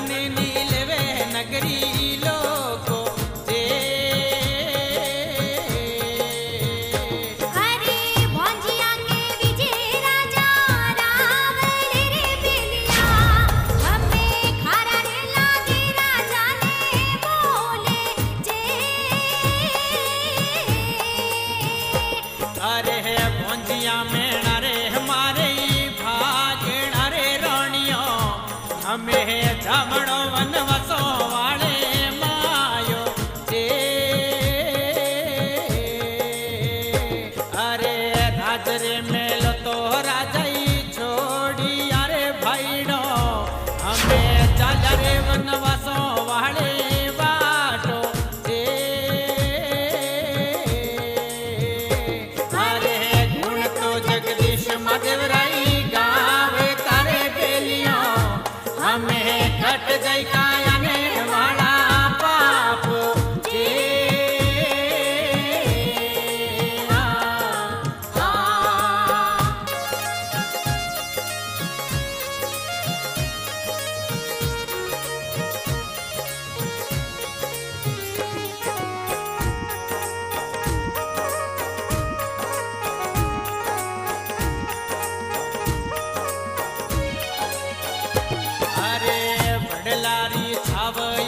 नीलवे नगरी लोको जामणो वनवासो वाले मायो जे अरे राजरे मेलो तो राजाई छोड़ी अरे भाईनो हमें चल रे वनवासो वाले बाटो जे अरे गुण तो जगदीश मदेवराई गाँव तारे बेलियों हमें घट जाई कायाने वाला पाप जे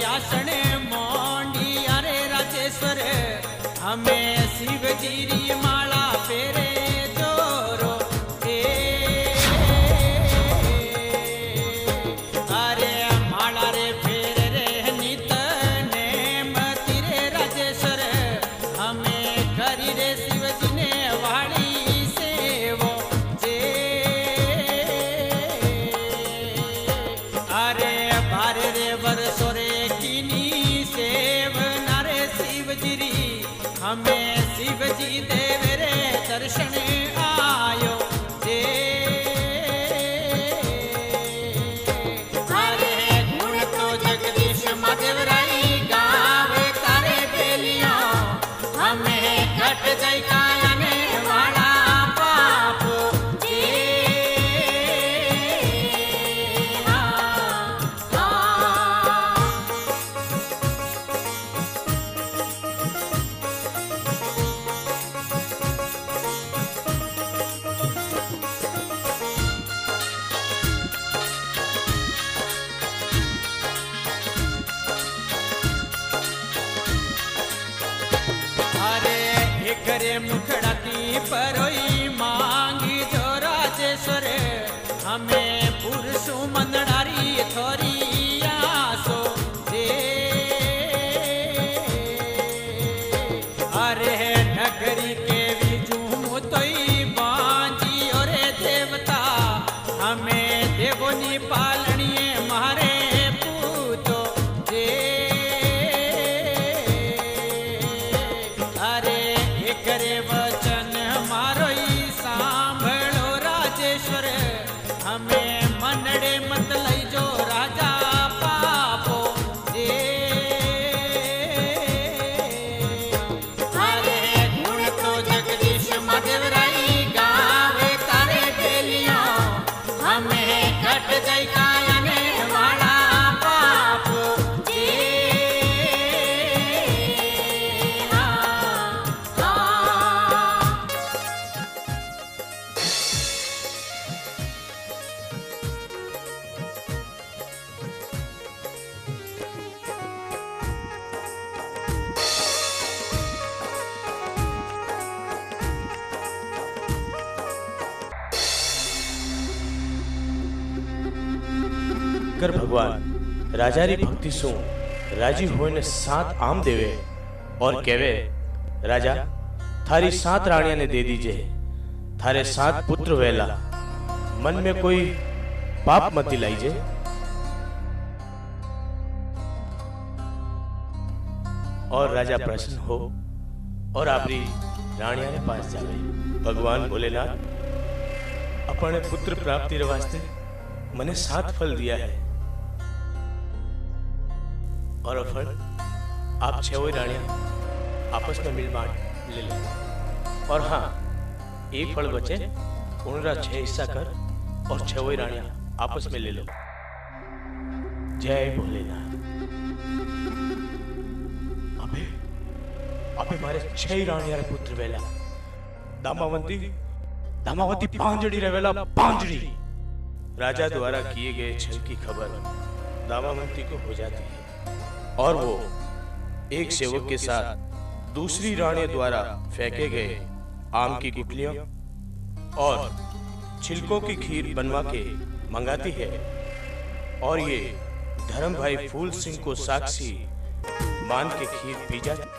यासने मोंडी अरे राजेश्वर हमें शिव जीरी माला फेरे जोरो अरे माला रे फेरे रे नित नेम तिरे राजेश्वर हमें करी रे शिव जी ने वाली सेवो जे अरे बारे रे वर्षो रे हमें शिव जी देव रे दर्शन आयो जे अरे गुण तो जगदीश मदेवराई गाँव तारे बेलियों हमें घट जाई कायाने वाला पाप जे करे मुखड़ाती परोई मांगी जो राजेश्वर हमें पुरुषु मंदड़ारी थोरी आसो जे अरे नगरी के बीजू मुतोई बांजी और देवता हमें देवोनी पालनिए मारे पूतो जे करे वचन मारो ही सांभलो राजेश्वर हमें मनड़े मत लई जो राजा पापो जे अरे गुण तो जगदीश मदेवराई गाँव तारे बेलियों हमें घट जाई कायाने वाला पाप जे कर भगवान राजारी भक्ति सु राजी होने 7 आम देवे और कहवे राजा थारी 7 रानिया ने दे दीजिए थारे 7 पुत्र वेला मन में कोई पाप मत दिलाइए। और राजा प्रसन्न हो और आपरी रानिया ने पास जावे। भगवान भोलेनाथ अपने पुत्र प्राप्ति वास्ते मैंने 7 फल दिया है और फल आप 6 रानियां आपस में मिल बांट ले लो। और हाँ, एक फल बचे उनका 6 हिस्सा कर और 6 रानियां आपस में ले लो। जय भोलेनाथ। अबे अबे मारे 6 राणिया रे पुत्र वेला दामावती दामावती पांजड़ी रे वेला पांजड़ी। राजा द्वारा किए गए छल की खबर दामावती को हो जाती है और वो एक सेवक के साथ दूसरी रानी द्वारा फेंके गए आम की गुठलियों और छिलकों की खीर बनवा के मंगाती है और ये धर्म भाई फूल सिंह को साक्षी मान के खीर पी जाती।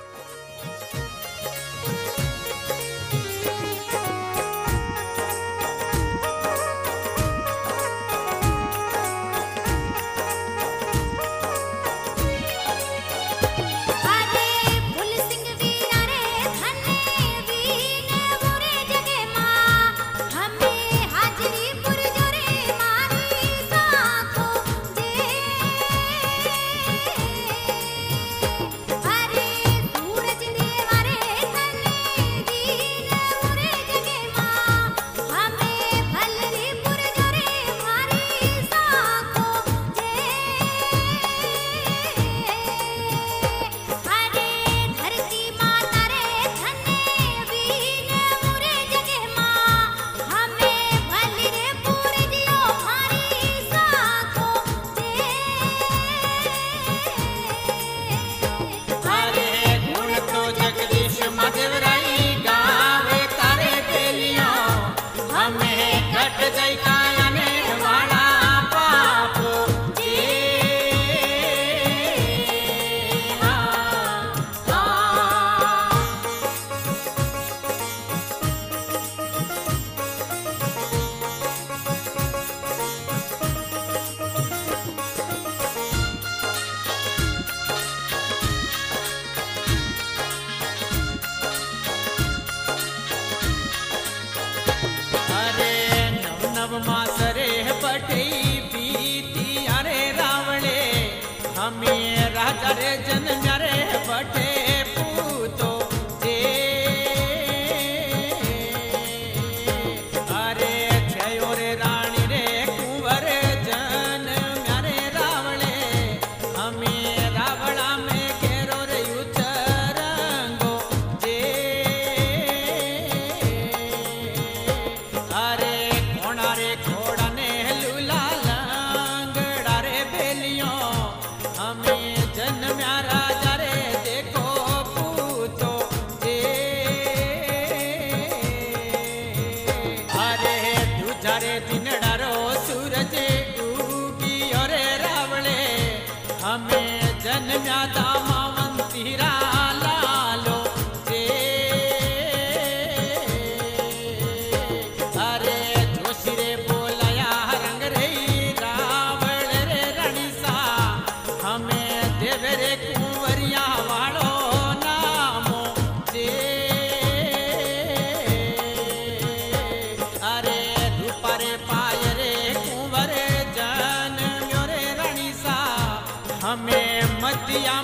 हमें मतिया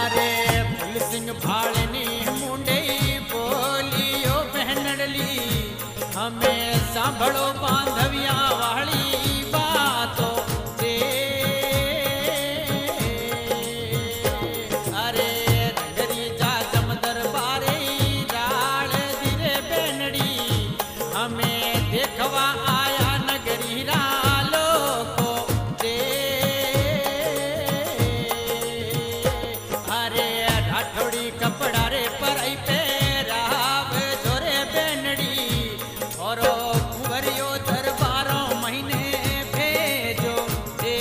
अरे फूल सिंह भाड़नी मुंडे बोलियो बहनड़ली हमें सांभड़ो बांधविया वाली बातों से अरे रंगरी जा जम दरबारे राल दिरे बेनड़ी हमें देखवा आया नगरी रालो को दे अरे राठौड़ी कपड़ा रे पराई पे राव जोरे बेनड़ी और कुंवरियो दरबारों महीने भेजो दे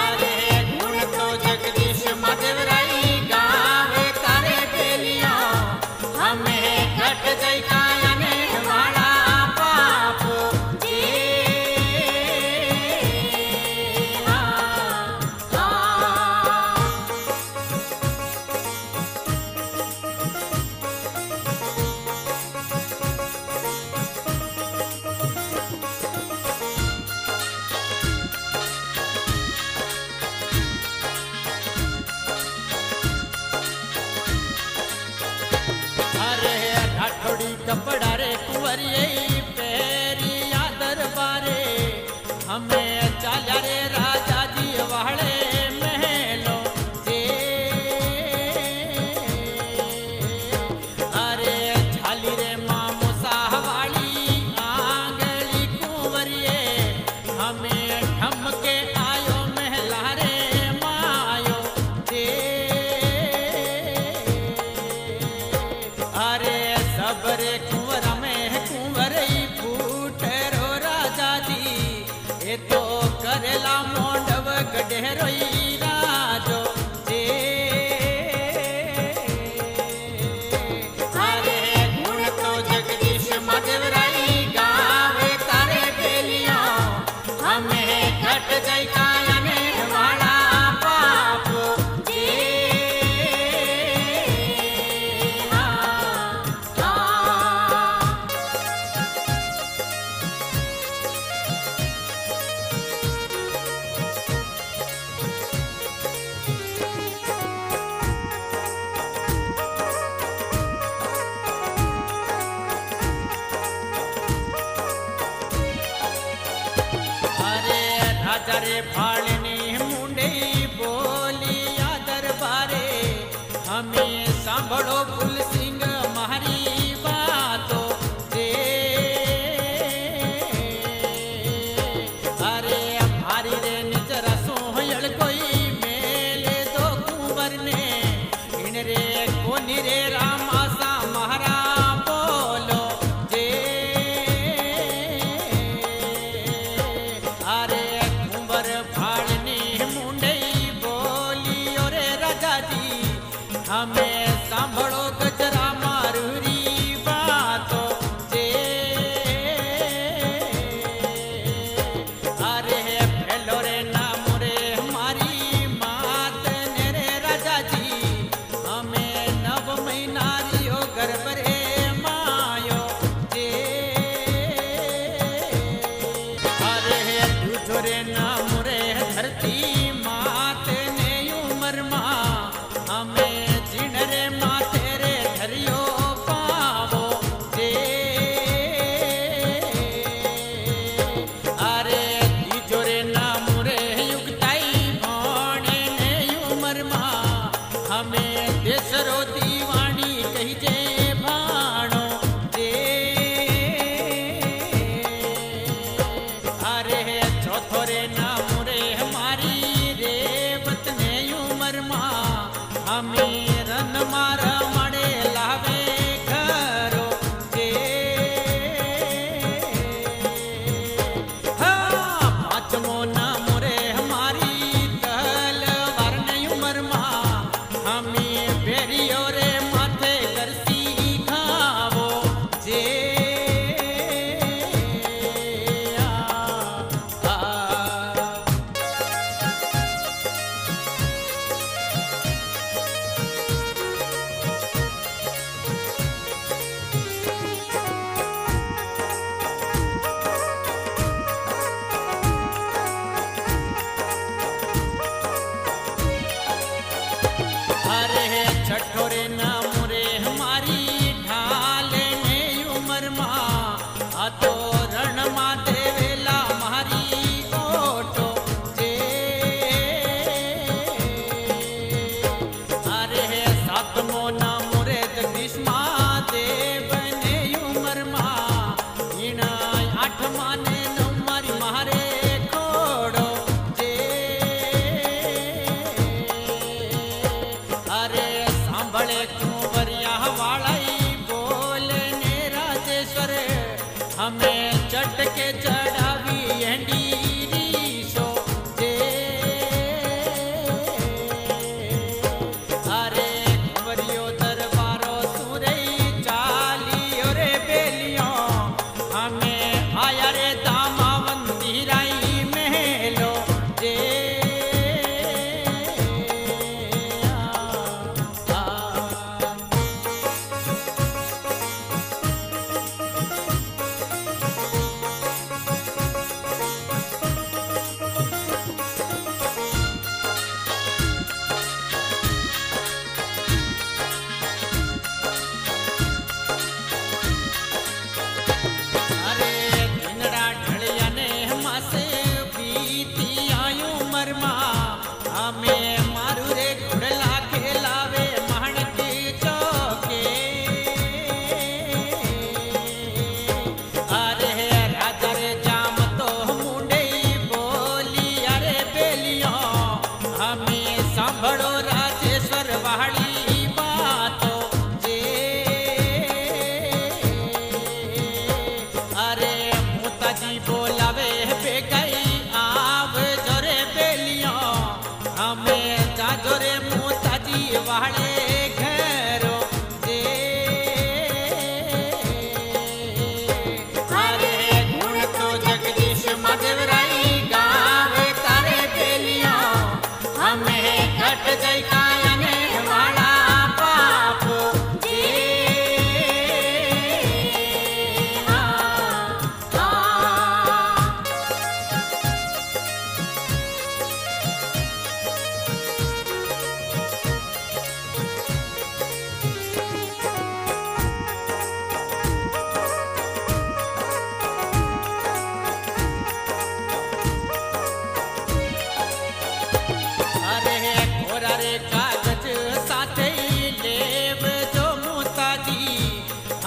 अरे गुण तो जगदीश मदेवराई गाँव तारे बेलिया हमें कट जाई कायने वाला पाप जी हाँ हाँ अरे राठौड़ी कपड़ा रे कुंवरिये पेरिया दरबारे हमें चाल्या रे राजा जी वाले महलो से अरे झाली रे मामू साहवाली आंगली कुंवरिये हमें ठमके आयो महला रे मायो दे अरे सबरे कुंवर में कुंवरई फूटरो राजा जी ये तो करेला मोंडव गडेरोई राजो दे अरे गुण तो जगदीश मदेवराई गाँव तारे बेलिया हमें घट जाई कायने वाला पाप जी हाँ हाँ अरे राजा रे भाड़नी मुंडे बोलिया दरबारे हमें सांभड़ो फूल सिंह मारी बातों से अरे भारी रे निजरा सोहयल कोई मेले दो कुंवर ने इन रे कोनी रे रामा सा महारा बोलो जे अरे कुंवर भाड़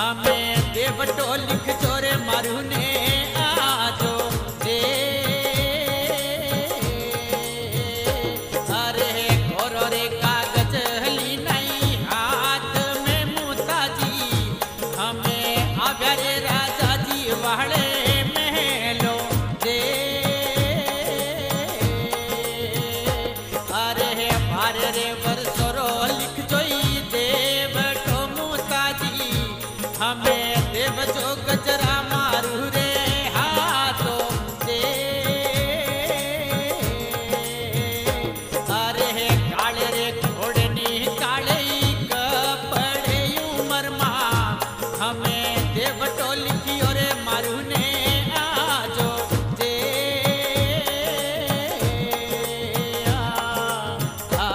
हमें देवटो लिख चोरे मारू ने आजो दे अरे घोरो रे कागज ली नहीं हाथ में मुताजी हमें आव्या रे राजा जी वाले महलो दे अरे भारे रे वर्षोरो लिख जोई देवटो मुताजी हमें देव जो गजरा मारू रे हाथो दे अरे काले रे घोड़नी काले कपड़े उमर माँ हमें देवटो लिखियो रे मारू ने आजो दे आ, आ।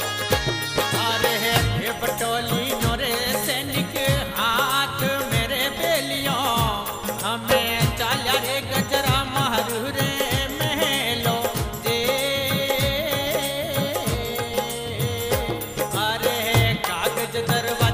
अरे देवटोली नोरे सैनिक हाथ मेरे बेलियों हमें चाल्या रे गजरा मारू रे महलो दे अरे कागज दरवाजा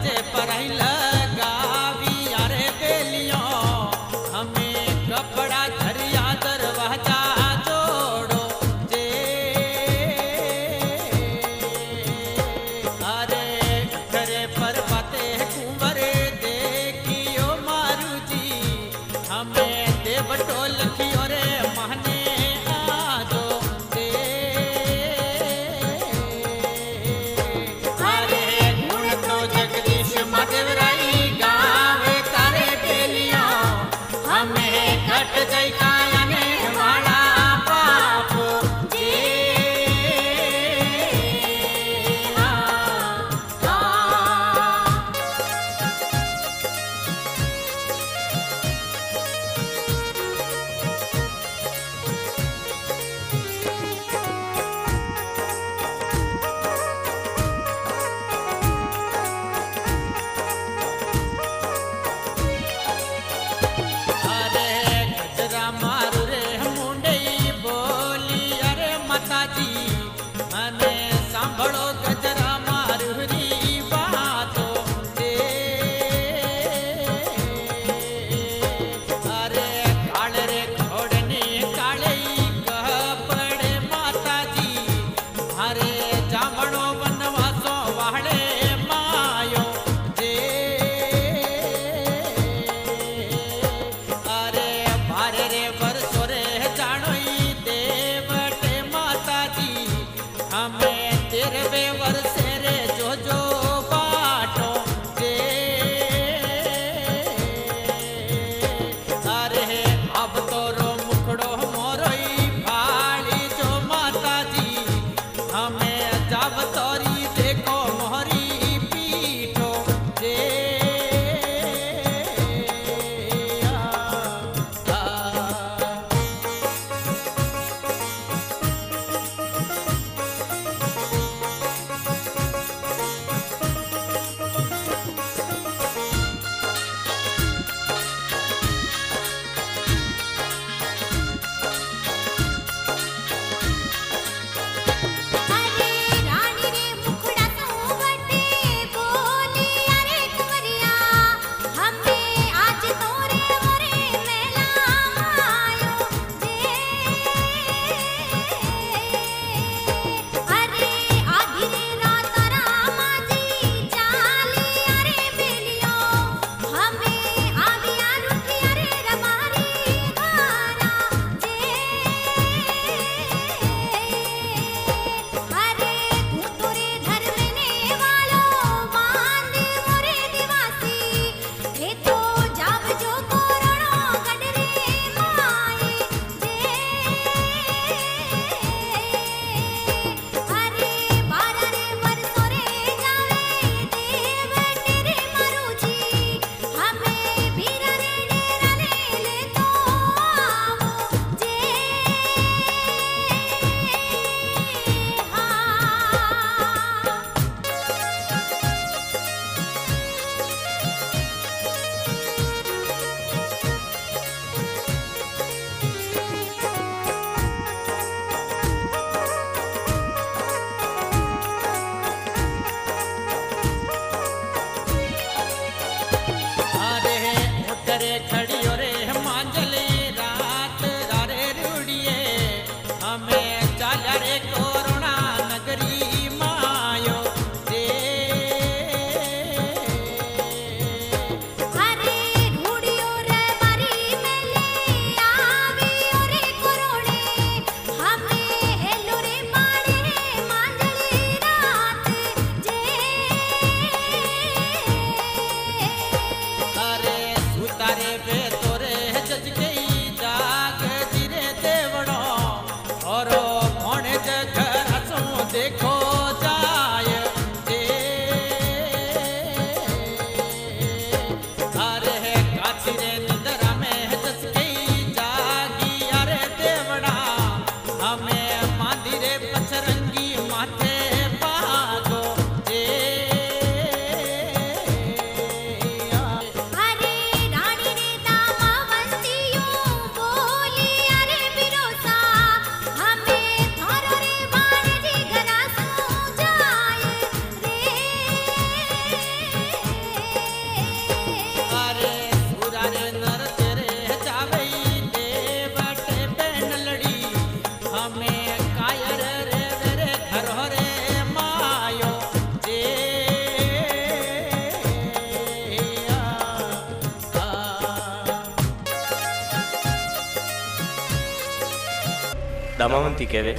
दामावंती कहवे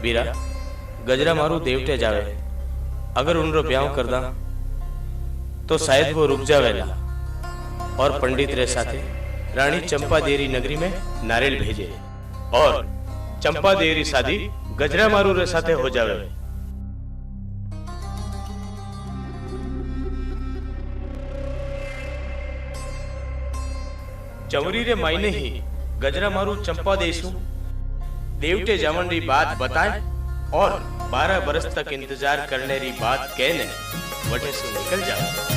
बीरा गजरा मारू देवटे जावे, अगर उनरो ब्याह कर दा तो शायद वो रुक जावेला और पंडित रे साथे रानी चंपा देरी नगरी में नारियल भेजे और चंपा देरी शादी गजरा मारू रे साथे हो जावे। चवरी रे मायने ही गजरा मारू चंपा देशु देवटे जावन री बात बताए और 12 बरस तक इंतजार करने री बात कहने वटे से निकल जाओ।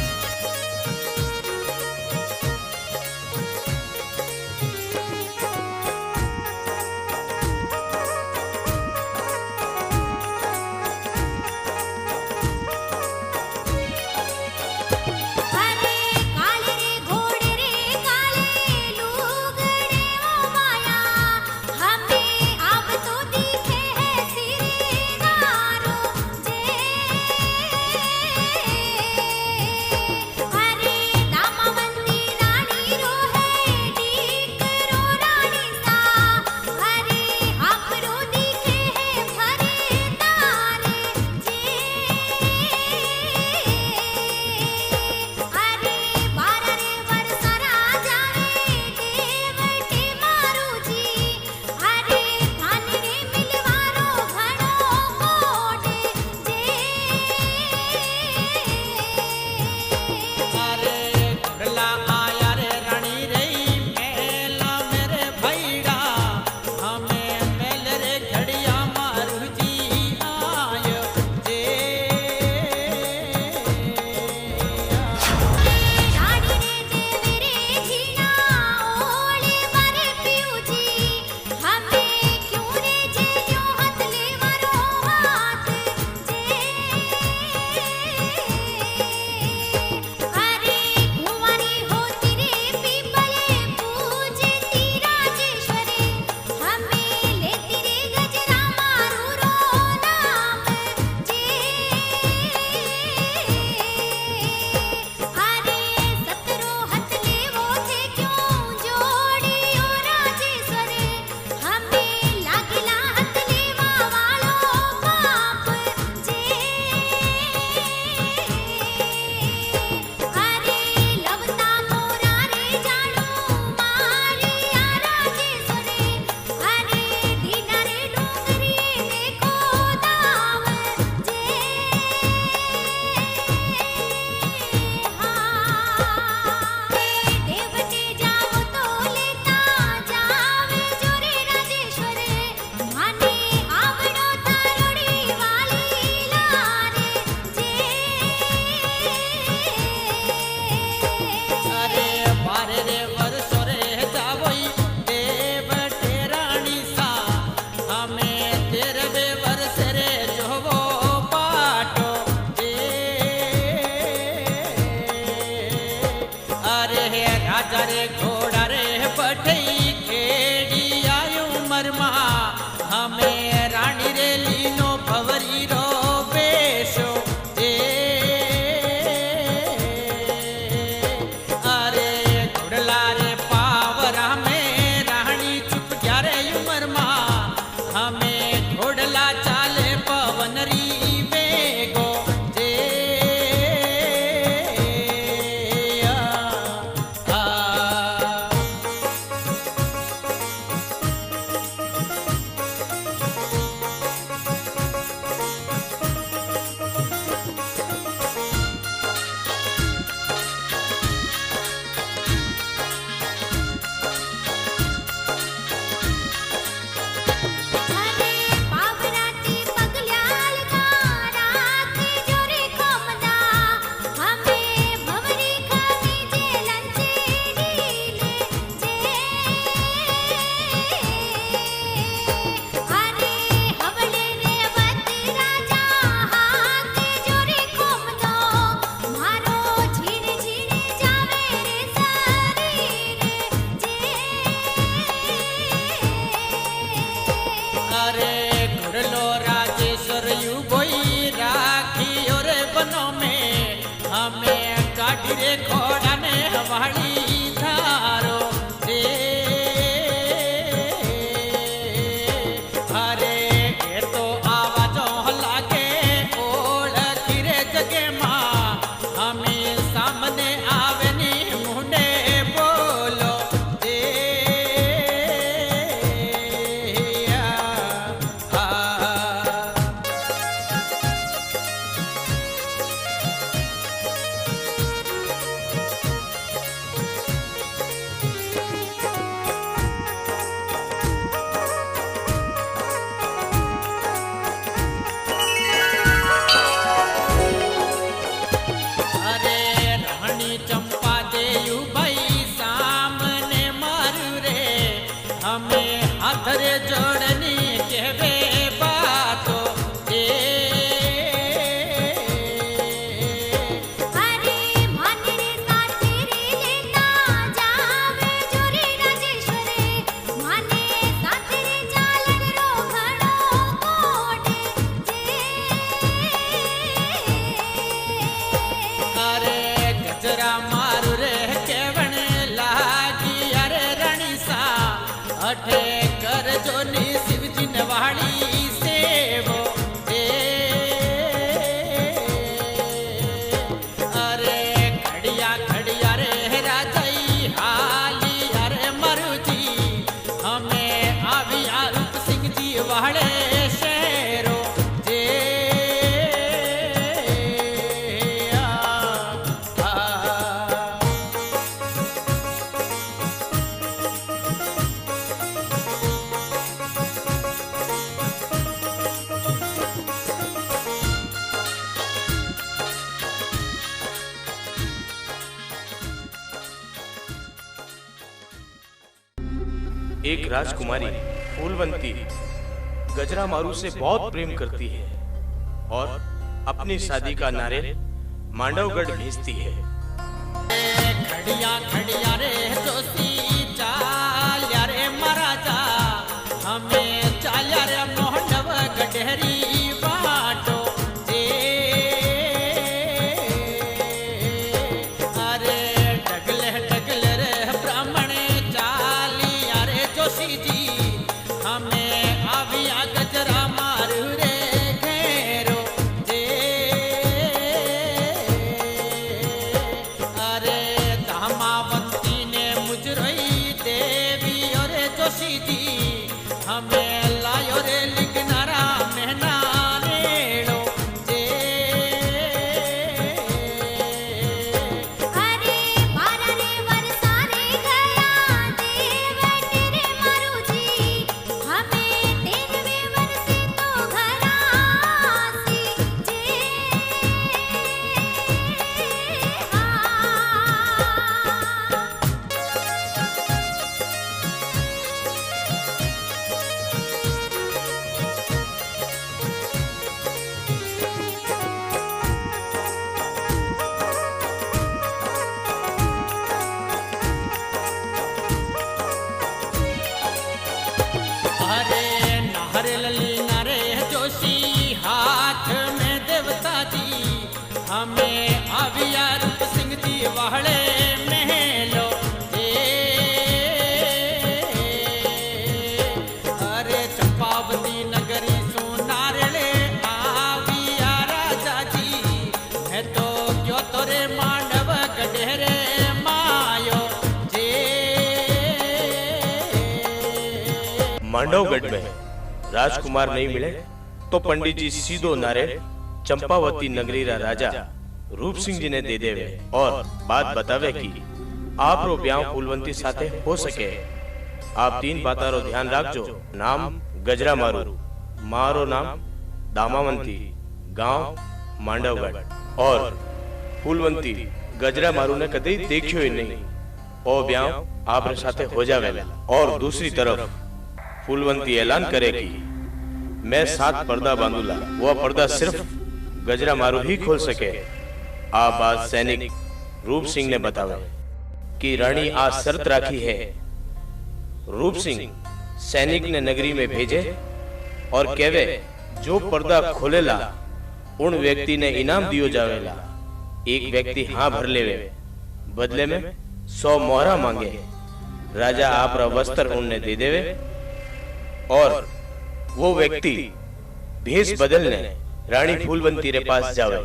धारो रे हर एक राजकुमारी फूलवंती गजरा मारू से बहुत प्रेम करती है और अपनी शादी का नारे मांडवगढ़ भेजती है। खड़िया खड़िया रे जोशी चाल्या रे महाराजा, हमें चाल्या रे मोहनव गढ़ेरी बाटो जे। अरे डगले डगले रे ब्राह्मण चालिया रे जोशी जी, हमें आविया गजरा मारू रे घेरो जे। अरे धामावंती ने मुजरई देवी और जोशी जी, हमें लायो रे लिखनारा महना रेड़ो जे। अरे बारा रे वर्षा रे गया देव तेरे मारू जी, हमें 13वें वर्षे तो घरासी जे। अरे नारे लली नारे जोशी हाथ में देवता जी, हमें आविया रूप सिंह जी वाले महलो जे। अरे चंपावती नगरी सुनारले आविया राजा जी, है तो क्यों तोरे मांडव गढ़ेरे मायो जे। मांडवगढ़ में राजकुमार नहीं मिले तो पंडित जी सीधो नारे चंपावती नगरी रा राजा रूप सिंह जी ने दे देवे और बात बतावे कि आप रो ब्याह फूलवंती साथे हो सके। आप 3 बातारो ध्यान रखजो। नाम गजरा मारू, मारो नाम दामावंती, गांव मांडवगढ़। और फूलवंती गजरा मारू ने कभी देखियो ही नहीं, ओ ब्याह आप रे साथे हो जावेला। और दूसरी तरफ फूलवंती ऐलान करे कि मैं 7 पर्दा बांधूला, वह पर्दा सिर्फ गजरा मारू ही खोल सके। आ बात सैनिक रूप सिंह ने बतावे कि रानी आज शर्त राखी है। रूप सिंह सैनिक ने नगरी में भेजे और कहवे जो पर्दा खोलेला उन व्यक्ति ने इनाम दियो जावेला। एक व्यक्ति हाँ भर लेवे, बदले में 100 मोहरा मांगे। राजा आप रा वस्त्र उनने दे देवे और वो व्यक्ति भेष बदलने रानी फूलवंती रे पास जावे।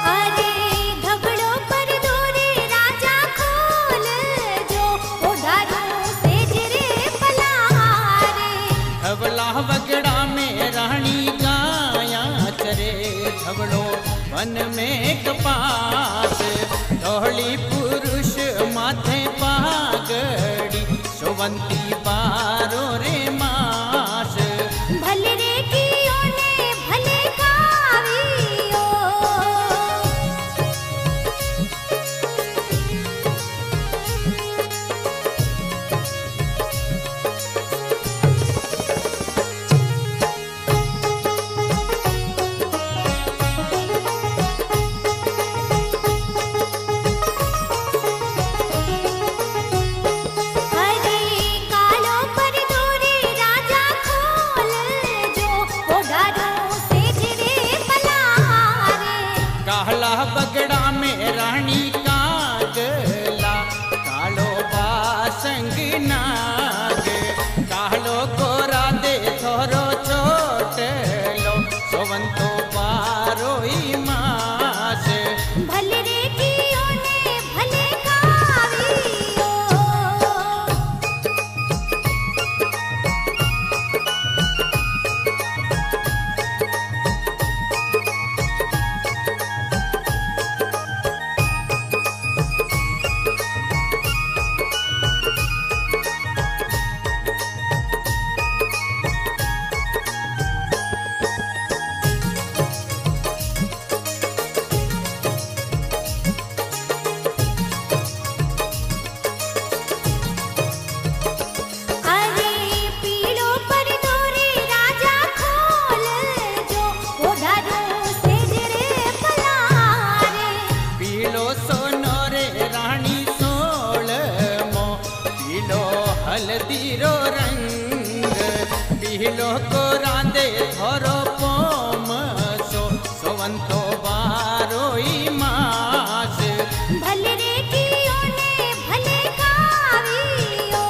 अरे धबड़ो पर दोरे राजा खोल जो, ओढ़ारो सेज रे पलारे। धवला वगड़ा में रानी गाया चरे, धवड़ो वन में कपास। धौली पुरुष माथे पागड़ी, सोवंती बारो रे मास। भले रे कियो ने भले कावियो, अरे कालो पर दोरे राजा खोल जो, ओढ़ारो सेज रे पलारे। काला बगड़ा में रानी कागला, कालो बासंग नाग। कालो गोरा दे थोरो चोट लो, सोवंतो पारो ही मास। भले रे कियो ने भले कावियो, को रांदे थोरो पोम सोवंतो बारोई मास भले रे कियो ने भले कावियो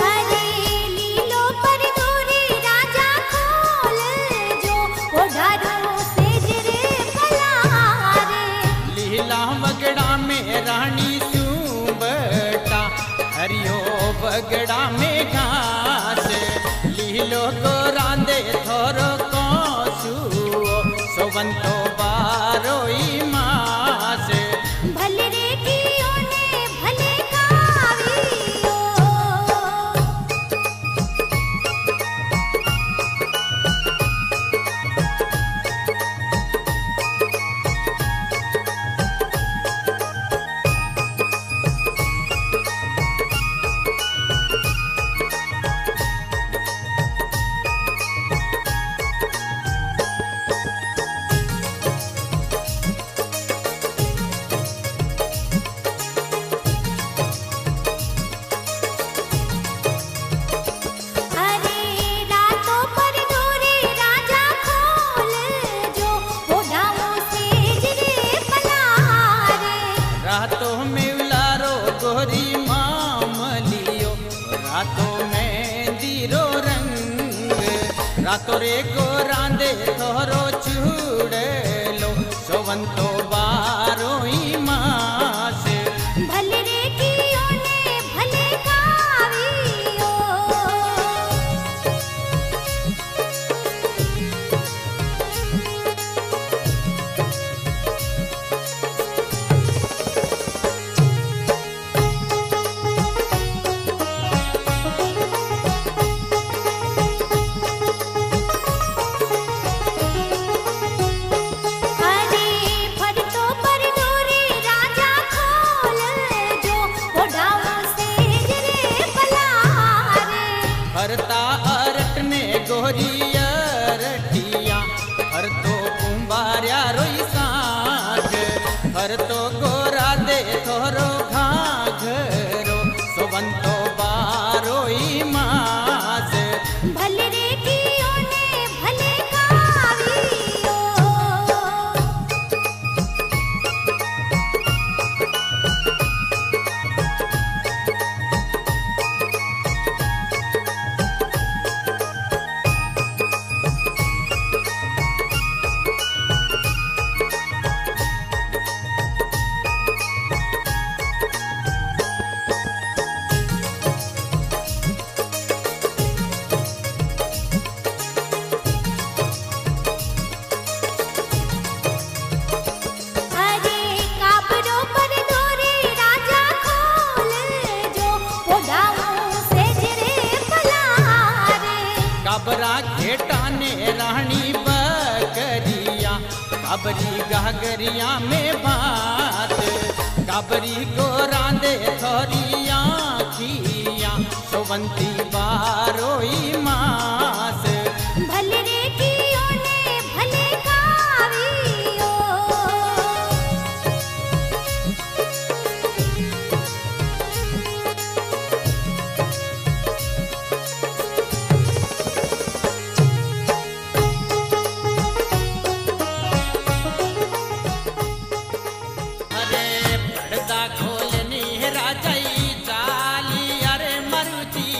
अरे लीलो पर दूरी राजा खोल जो ओढ़ारो सेज रे पलारे लीला बगड़ा में रानी सुबटा हरियो बगड़ा में घास लीलो को रांदे थोरो कोसुओ सोवंतो बारोई मास भले रे कियो ने भले कावियो अरे रातों पर दूरी राजा खोल जो ओढ़ारो सेज रे पलारे रातों में उलारो गोरी मामलियो रातों में दीरो रंग रातों रे को रांदे थोरो चूड़लो सोवंतो बारोई मास भले रे कियो ने भले कावियो अरे फरतो पर दूरी राजा खोल जो ओढ़ारो सेज रे पलारे हरता अरट ने गोरी अरटिया हर तो कुंबार्या रोई साग हर तो गोरा दे थोरो घाघरो सोवंतो बारोई मास भले रे कियो ने भले कावियो अरे काबरो पर दूरी राजा खोल जो ओढ़ारो सेज रे पलारे काबरा घेटा ने रानी बकरिया काबरी गहगरिया में बात काबरी को रांदे थोरिया खिया सोवंती बारोई मास भले रे कियो ने भले कावियो अरे पर्दा खोलनी राजाई चाली अरे मरुची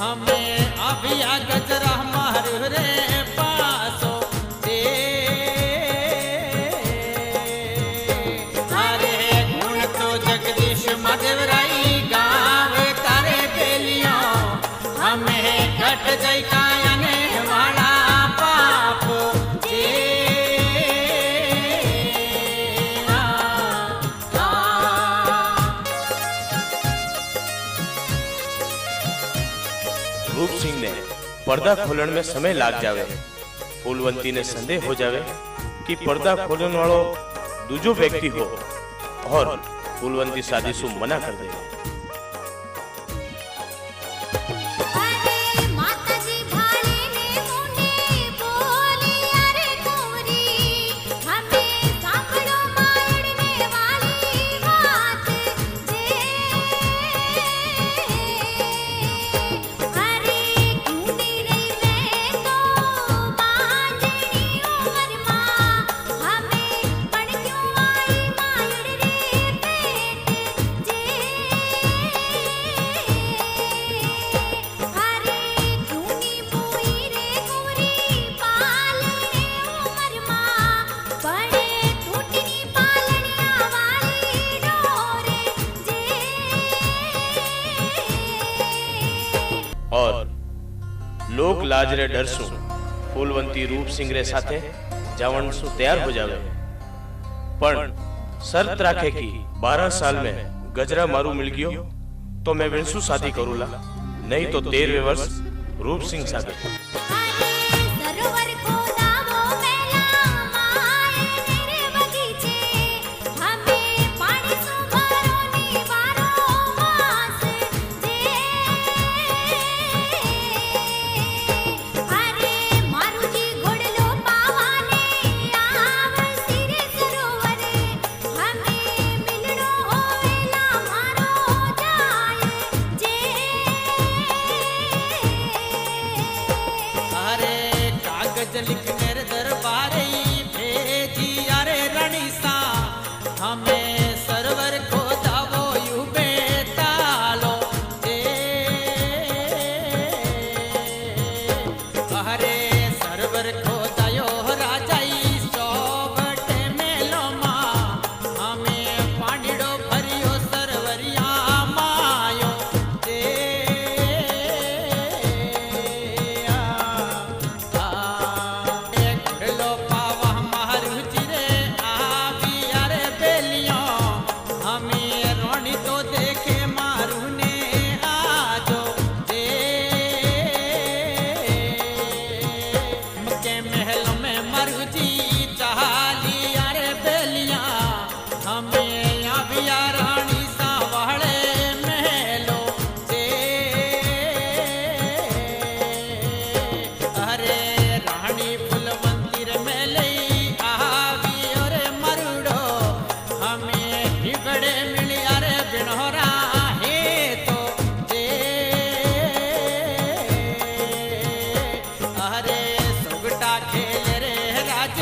हमें अभी आ गजरा मारू रे पासो दे अरे गुण तो जगदीश मदेवराई गाँव तारे बेलियो हमें घट जाई कायने वाला पाप जे रूप सिंह ने पर्दा खोलन में समय लाग जावे। फूलवंती ने संदेह हो जावे कि पर्दा खोलन वालो दूजो व्यक्ति हो और फूलवंती शादी से मना कर दे। अरे माताजी भाले ने मुने बोली अरे गोरी हमें सांभळो मारने वाली बात जे अरे क्यूंडी रही मैं तो बांझनी उम्र मां हमें पण क्यों आई मायड़ रे पेट जे अरे क्यूंनी मोई रे गोरी पालने उम्र मां बड़े टूटनी पालनिया वाली डोरे जे और लोग लाज रे डर सु फूलवंती रूप सिंह रे साथे जावण सु तैयार हो जावे। पण शर्त राखे कि 12 साल में गजरा मारू मिल गयो तो मैं विंसु शादी करूला, नहीं तो 13वें वर्ष रूप सिंह साथे। अरे सरोवर को दावो मेला माए तेरे बगीचे हमें पानी सु भरो नी बारो मास जे अरे मारुजी घोड़लो पावाने आव सिरे सरोवर हमें मिलड़ो होवेला मारो जाए जे अरे कागज लिखने रे दरबारे भेजी अरे रणीसा हमें सरवर को दावो यू बेतालो दे अरे सरवर को दयो राजाई सोबटे मेलो मां हमें पानीडो भरियो सरवरिया मायो दे लो पावा मारू चिरे आवी अरे बेलियो हमें रोनी तो देखे मारू ने आजो दे के महल में मरू जी चाली अरे बेलिया हमें आवी रानी सा वाले महलो दे अरे रानी फुलवंती रे मेलई आवी अरे मरुड़ो हमें हिगड़े मिली अरे बिनोरा हे तो दे अरे सुगटा खेल रे राज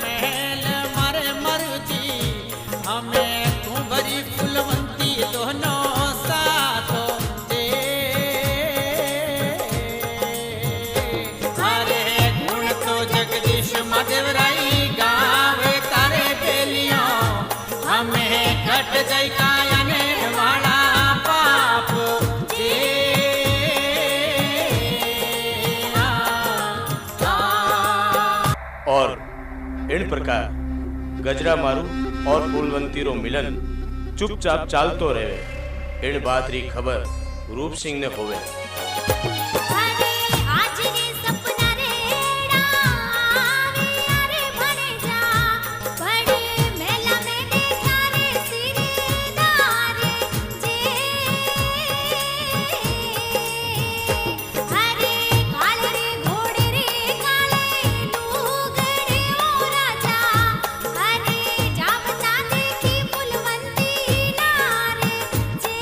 महल मारे मरुजी हमें कुंवरी फुलवंती दोनों साथो दे अरे गुण तो जगदीश मदेवराई गाँव तारे बेलियो हमें घट जाई कायने वाला पाप जे और इन प्रकार गजरा मारू और फूलवंती रो मिलन चुपचाप चालतो रहे। इन बात री खबर रूप सिंह ने होवे। अरे आज रे सपना रेड़ा आवे अरे भरे जा बड़े मेला में देखा रे सिरेदार जे अरे काले रे घोड़े रे काले लूगड़े ओ राजा अरे जावता देखी फुलवंती नार जे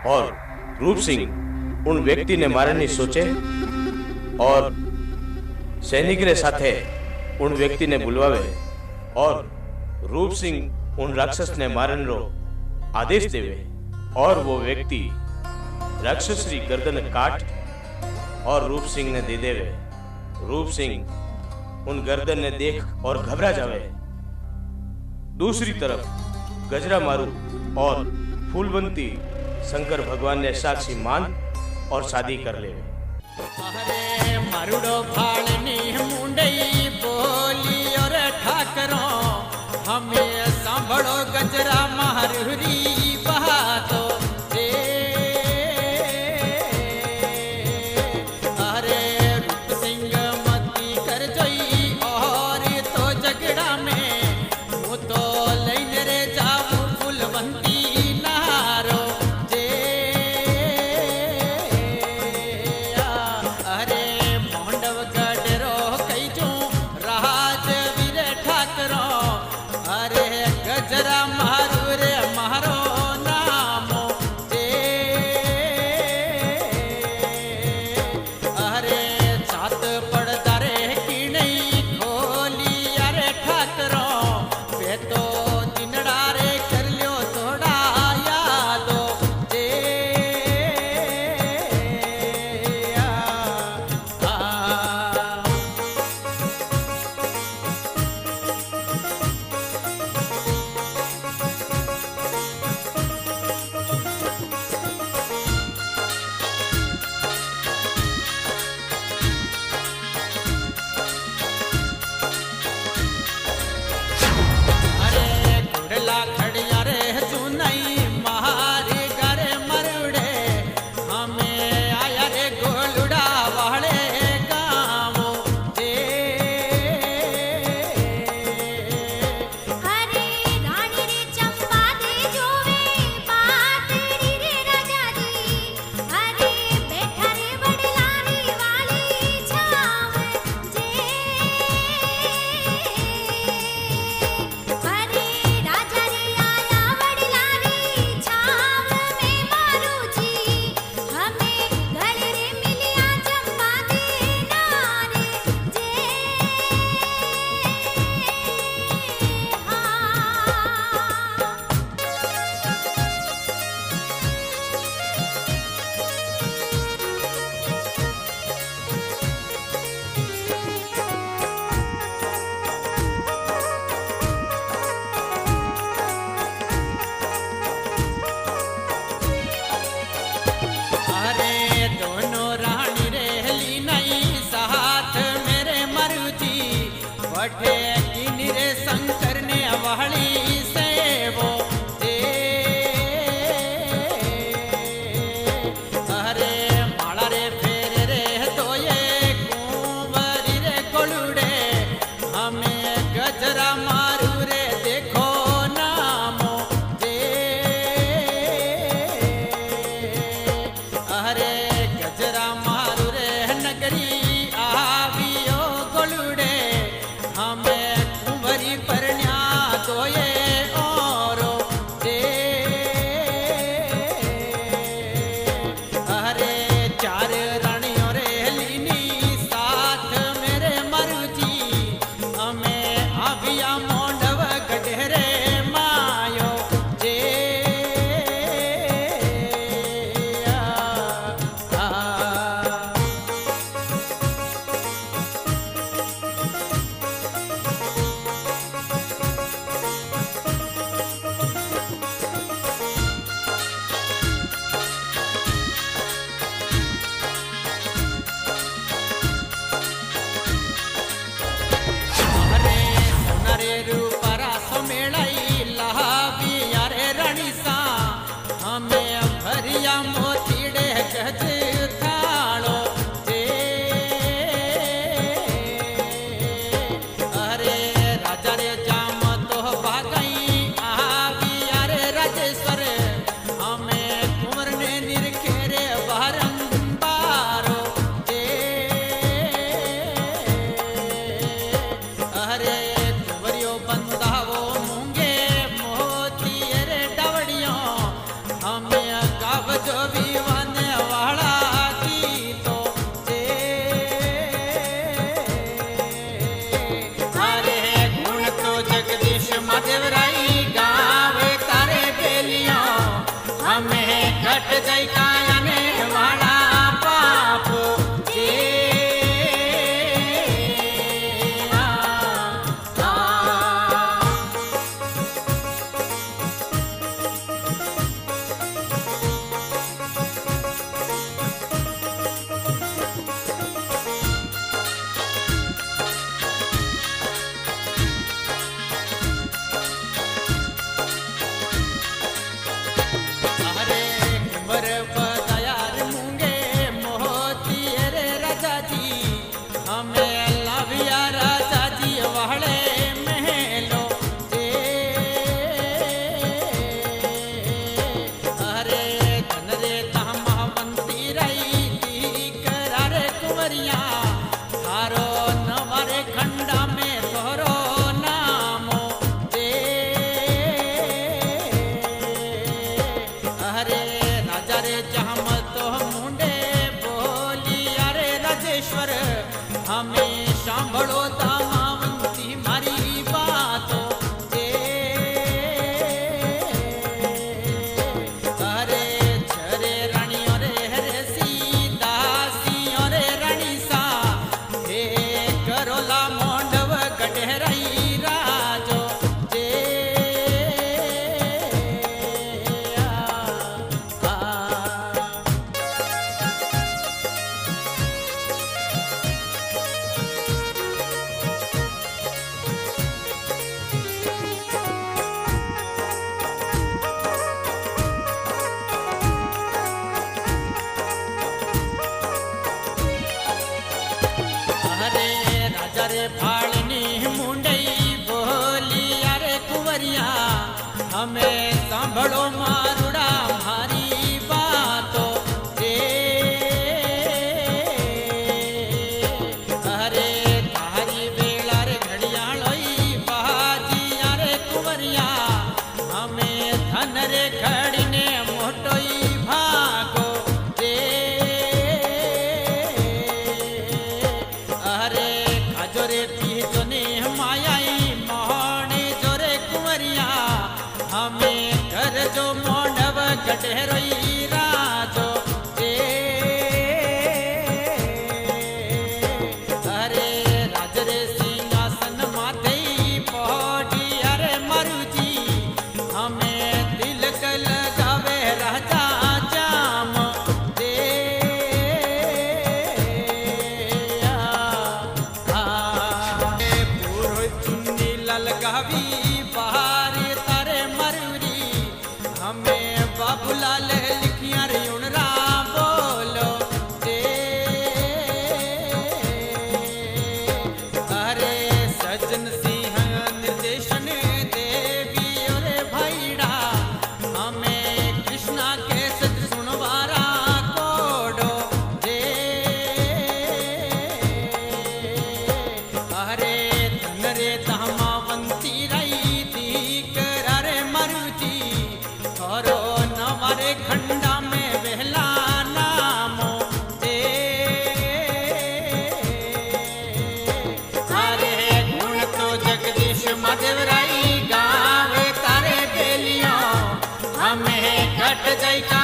और रूप सिंह उन व्यक्ति ने मारनी सोचे और सैनिक रे साथे उन व्यक्ति ने बुलवावे और रूप सिंह उन राक्षस ने मारन रो आदेश देवे और वो व्यक्ति राक्षस री गर्दन काट और रूप सिंह ने दे देवे। रूप सिंह उन गर्दन ने देख और घबरा जावे। दूसरी तरफ गजरा मारू और फूलवंती शंकर भगवान ने साक्षी मान और शादी कर ले। अरे मरुडो फाड़नी मुंडई बोली और ठाकरो हमें सांभड़ो गजरा मारूरी बहातो रे। अरे रूप सिंह मती कर जोई और तो झगड़ा में वो तो लैन रे जाऊ फूलवंती नारो जे। अरे मोंडव गडरो कई जो राजवीर ठाकरो अरे गजरा मारू रे मारो नामो जे। अरे छात पड़ता रे की नहीं खोली अरे ठाकरो पे तो दिनड़ा रे कर लियो थोड़ा यादो जे। अरे कुंडला खड़िया रे सुनाई महारी गरे मरुड़े हमें आया रे गोलुड़ा वाले गाँव जे। हरे रानी रे चंपा दे जोवे पातड़ी रे राजा जी। हरे बैठा रे बड़लारी वाली छाव जे। हरे राजा रे आया बड़लारी छाव में मारू जी। हमें गले रे मिलिया चंपा दे नारे जे। अरे दोनों रानी रहली नहीं साथ मेरे मरुजी बठे किन रे शंकर ने वाली से वो जे। अरे माला रे फेर रे तो ये कुंवरी रे कोलुड़े हमें गजरा मारू रे देखो नामो जे। अरे गजरा मारू रे नगरी आवियो गोलुड़े हमें कुंवरी परण्या तो ये औरो जे। अरे चार रानियों रे लीनी साथ मेरे मरुजी हमें आविया मोंडव गडरे मायो जे। अरे सोनारे रूपरा समेड़ाई लहावी यारे रणीसा हमें भरिया मोतीड़े गज थालो जे। अरे राजा रे जाम तो भागई आवी यारे राजेश्वर हमें कुंवर ने निरखे रे बारंबारो जे। अरे कुंवरियो बंदावो मूंगे मोती रे डवड़ियों हमें हमें घट जाई कायाने वाला पाप जे अरे कुंवर बजायार मूंगे मोती रे राजा जी हमें लाभिया राजा जी वाले महलो जे अरे धन रे तमावंती रही दी करारे कुंवरिया थारो नवारे खंडा में तोरो नामो जे अरे राजा रे जहम तो मुंडे बोली अरे राजेश्वर हमें सांभळो दामावंती मारी बातो जे अरे छरे राणियों रे हरे सीदासी रे राणी सा हे करोला मोंडव गढेराई राजो जे अरे राजा रे फाड़नी मुंडई बोली अरे कुंवरिया हमें सांभळो मारुड़ा मारी बातो जे अरे तारी बेला रे घड़ियालोई बाजी अरे कुंवरिया हमें धन रे घड़ीने मोटोई भागो जे अरे खाजोरे पीजोने मायाई मोहने जोरे कुंवरिया हमें घर जो मोंडव गढेरोई राजो जे अरे राजरे सिंहासन माथे पौड़ी अरे मरुजी हमें तिलक लगावे राजा जाम जे पूरो चुन्नी ललगावी बाहर तारे मरूरी हमें बाबूलाल लिखिया रे उनरा बोलो जे अरे सज्जन सिंह निर्देशन देवी और भाईड़ा हमें कृष्णा के सत्र सुनवारा कोडो जे अरे धन रे तमावंती रही दी करारे मरुजी थोरो नवारे खंडा में वहला नामो दे अरे गुण तो जगदीश मदेवराई गावे तारे बेलियों हमें घट जाई का